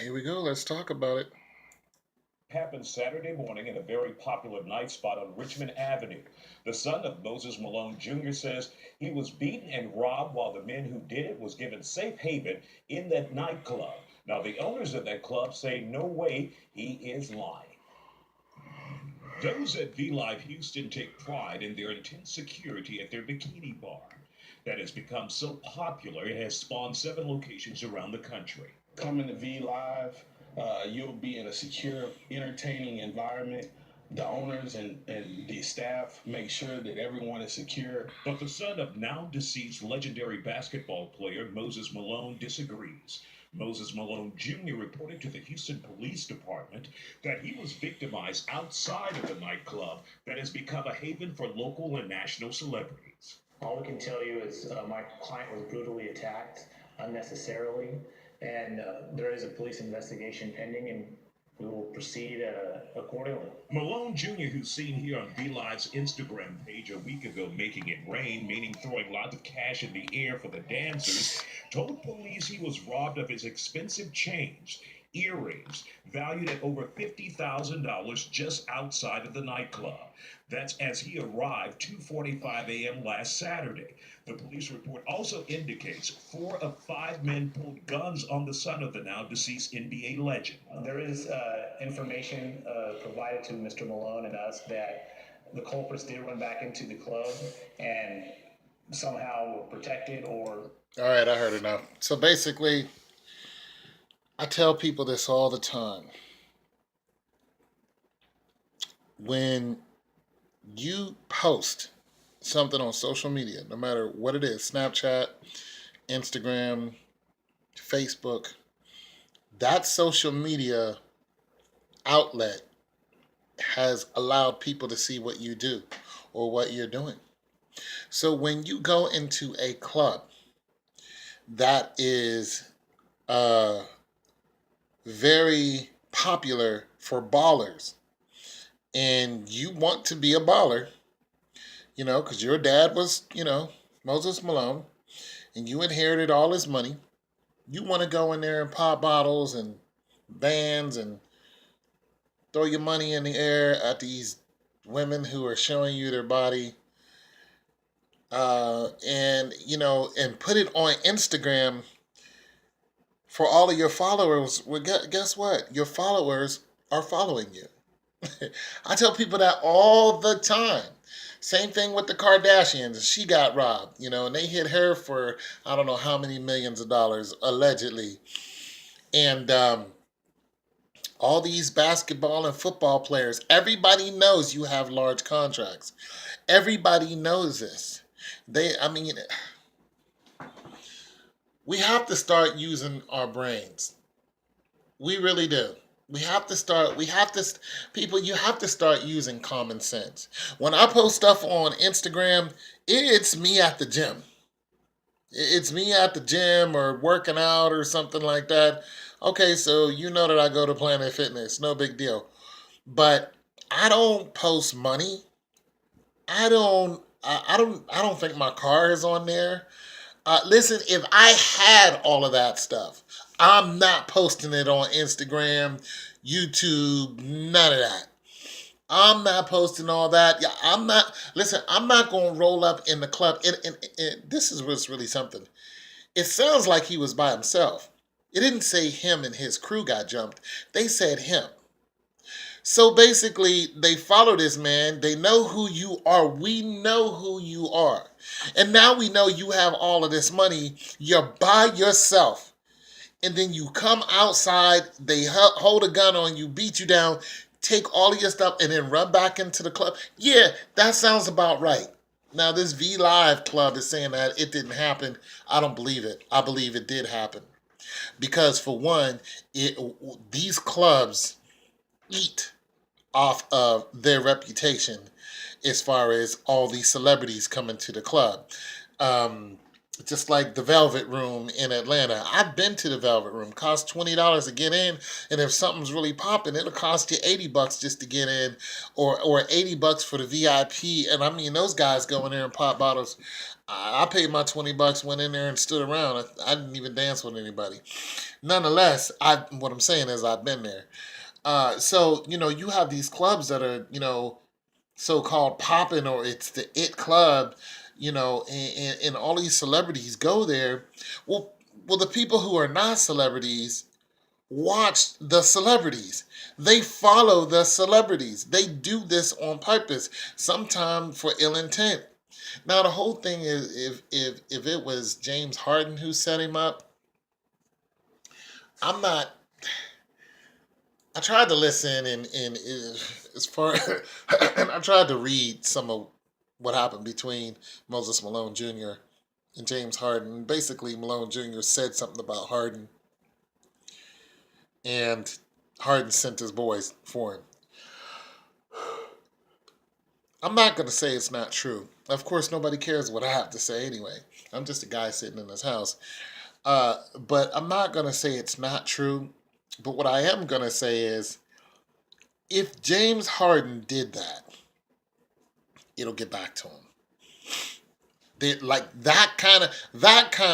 Here we go. Let's talk about it. Happened Saturday morning in a very popular night spot on Richmond Avenue. The son of Moses Malone Jr. says he was beaten and robbed while the men who did it was given safe haven in that nightclub. Now, the owners of that club say no way, he is lying. Those at V Live Houston take pride in their intense security at their bikini bar that has become so popular it has spawned 7 locations around the country. Coming to V Live, you'll be in a secure, entertaining environment. The owners and the staff make sure that everyone is secure. But the son of now deceased legendary basketball player Moses Malone disagrees. Moses Malone Jr. reported to the Houston Police Department that he was victimized outside of the nightclub that has become a haven for local and national celebrities. All we can tell you is my client was brutally attacked unnecessarily, and there is a police investigation pending, and we will proceed accordingly. Malone Jr., who's seen here on V Live's Instagram page a week ago making it rain, meaning throwing lots of cash in the air for the dancers, told police he was robbed of his expensive chains, earrings, valued at over $50,000 just outside of the nightclub. That's as he arrived 2:45 a.m. last Saturday. The police report also indicates 4 of 5 men pulled guns on the son of the now deceased NBA legend. There is information provided to Mr. Malone and us that the culprits did run back into the club and somehow were protected or. All right, I heard enough. So basically, I tell people this all the time. When you post something on social media, no matter what it is, Snapchat, Instagram, Facebook, that social media outlet has allowed people to see what you do or what you're doing. So when you go into a club that is very popular for ballers, and you want to be a baller, because your dad was, Moses Malone, and you inherited all his money. You want to go in there and pop bottles and bands and throw your money in the air at these women who are showing you their body, and put it on Instagram for all of your followers. Well, guess what? Your followers are following you. I tell people that all the time. Same thing with the Kardashians. She got robbed, and they hit her for I don't know how many millions of dollars, allegedly. And all these basketball and football players, everybody knows you have large contracts. Everybody knows this. We have to start using our brains. We really do. People, you have to start using common sense. When I post stuff on Instagram, it's me at the gym. It's me at the gym or working out or something like that. Okay, so you know that I go to Planet Fitness, no big deal. But I don't post money. I don't think my car is on there. Listen, if I had all of that stuff, I'm not posting it on Instagram, YouTube, none of that. I'm not posting all that. Yeah, I'm not. Listen, I'm not going to roll up in the club. And this is what's really something. It sounds like he was by himself. It didn't say him and his crew got jumped. They said him. So basically, they follow this man. They know who you are. We know who you are. And now we know you have all of this money. You're by yourself. And then you come outside, they hold a gun on you, beat you down, take all of your stuff, and then run back into the club. Yeah, that sounds about right. Now, this V Live club is saying that it didn't happen. I don't believe it. I believe it did happen. Because, for one, these clubs eat off of their reputation as far as all these celebrities coming to the club. Um, Just like the Velvet Room in Atlanta. I've been to the Velvet Room. Costs $20 to get in, and if something's really popping, it'll cost you $80 just to get in, or $80 for the VIP. And I mean, those guys go in there and pop bottles. I paid my $20, went in there and stood around. I didn't even dance with anybody. Nonetheless, what I'm saying is I've been there. So you have these clubs that are so-called popping, or it's the it club, and all these celebrities go there. Well, the people who are not celebrities watch the celebrities. They follow the celebrities. They do this on purpose, sometimes for ill intent. Now the whole thing is, if it was James Harden who set him up, I'm not. I tried to listen, and as far and I tried to read some of what happened between Moses Malone Jr. and James Harden. Basically, Malone Jr. said something about Harden, and Harden sent his boys for him. I'm not going to say it's not true. Of course, nobody cares what I have to say anyway. I'm just a guy sitting in his house. But I'm not going to say it's not true. But what I am going to say is, if James Harden did that, it'll get back to him. Like that kind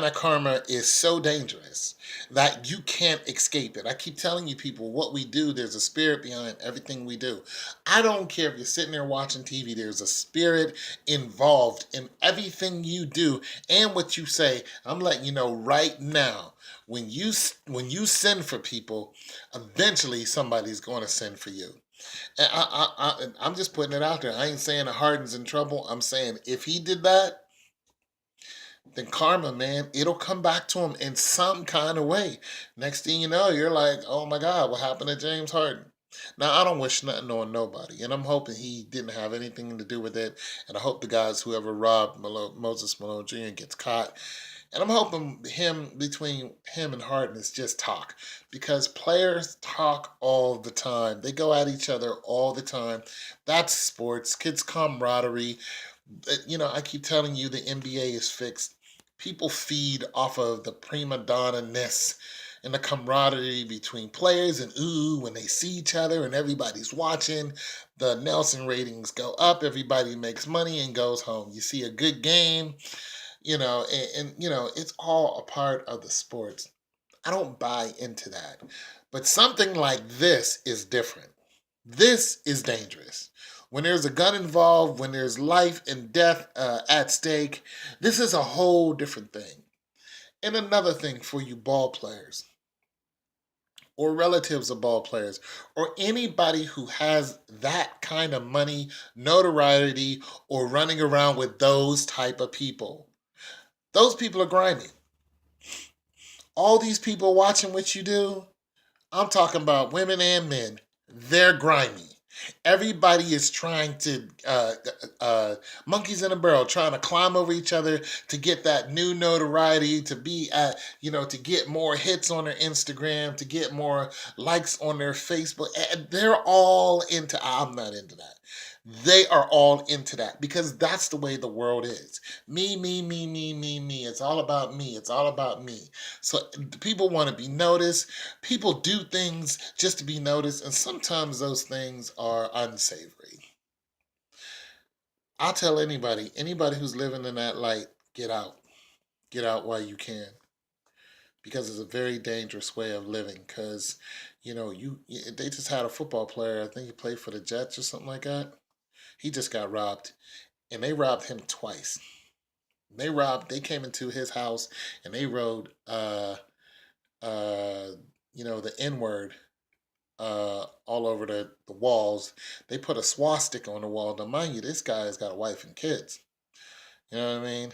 of karma is so dangerous that you can't escape it. I keep telling you people, what we do, there's a spirit behind everything we do. I don't care if you're sitting there watching TV, there's a spirit involved in everything you do and what you say. I'm letting you know right now, when you send for people, eventually somebody's going to send for you. And I'm just putting it out there. I ain't saying that Harden's in trouble. I'm saying if he did that, then karma, man, it'll come back to him in some kind of way. Next thing you know, you're like, oh my God, what happened to James Harden? Now, I don't wish nothing on nobody, and I'm hoping he didn't have anything to do with it. And I hope the guys, whoever robbed Moses Malone Jr., gets caught. And I'm hoping between him and Harden is just talk, because players talk all the time. They go at each other all the time. That's sports, kids' camaraderie. I keep telling you the NBA is fixed. People feed off of the prima donna ness and the camaraderie between players, and ooh, when they see each other and everybody's watching, the Nelson ratings go up, everybody makes money and goes home. You see a good game, and it's all a part of the sports. I don't buy into that. But something like this is different. This is dangerous. When there's a gun involved, when there's life and death at stake, this is a whole different thing. And another thing for you ball players, or relatives of ball players, or anybody who has that kind of money, notoriety, or running around with those type of people. Those people are grimy. All these people watching what you do, I'm talking about women and men. They're grimy. Everybody is trying to monkeys in a barrel, trying to climb over each other to get that new notoriety, to be to get more hits on their Instagram, to get more likes on their Facebook. And they're all into. I'm not into that. They are all into that because that's the way the world is. Me, me, me, me, me, me. It's all about me. It's all about me. So people want to be noticed. People do things just to be noticed, and sometimes those things are unsavory. I'll tell anybody who's living in that light, get out. Get out while you can. Because it's a very dangerous way of living. Because, they just had a football player, I think he played for the Jets or something like that. He just got robbed. And they robbed him twice. They came into his house and they wrote, the N word all over the walls. They put a swastika on the wall. Now, mind you, this guy's got a wife and kids. You know what I mean?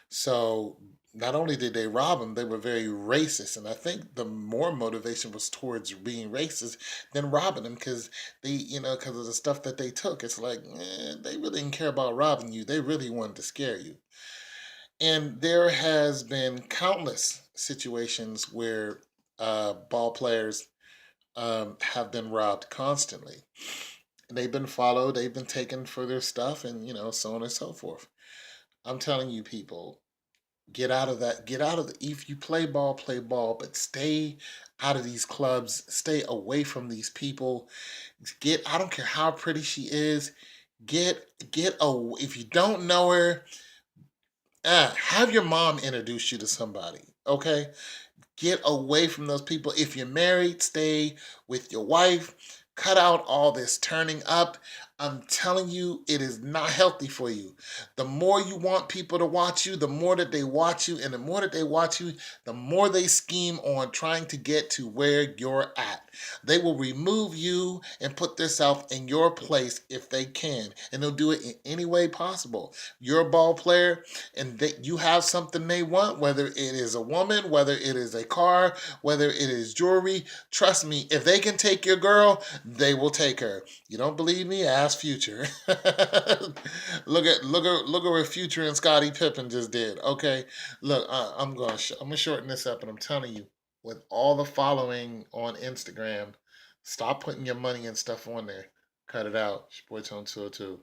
So not only did they rob him, they were very racist. And I think the more motivation was towards being racist than robbing him, because because of the stuff that they took. It's like, they really didn't care about robbing you. They really wanted to scare you. And there has been countless situations where ball players have been robbed constantly. They've been followed, they've been taken for their stuff, and so on and so forth. I'm telling you, people, Get out of that. Get out of the. If you play ball, but stay out of these clubs. Stay away from these people. Get. I don't care how pretty she is. Get a. If you don't know her, have your mom introduce you to somebody. Okay, get away from those people. If you're married, stay with your wife. Cut out all this turning up. I'm telling you, it is not healthy for you. The more you want people to watch you, the more that they watch you, and the more that they watch you, the more they scheme on trying to get to where you're at. They will remove you and put themselves in your place if they can, and they'll do it in any way possible. You're a ball player, and that you have something they want, whether it is a woman, whether it is a car, whether it is jewelry. Trust me, if they can take your girl, they will take her. You don't believe me? Ask Future. Look at what Future and Scottie Pippen just did. Okay, look, I'm gonna shorten this up, and I'm telling you, with all the following on Instagram, stop putting your money and stuff on there. Cut it out. It's your boy Tone 202.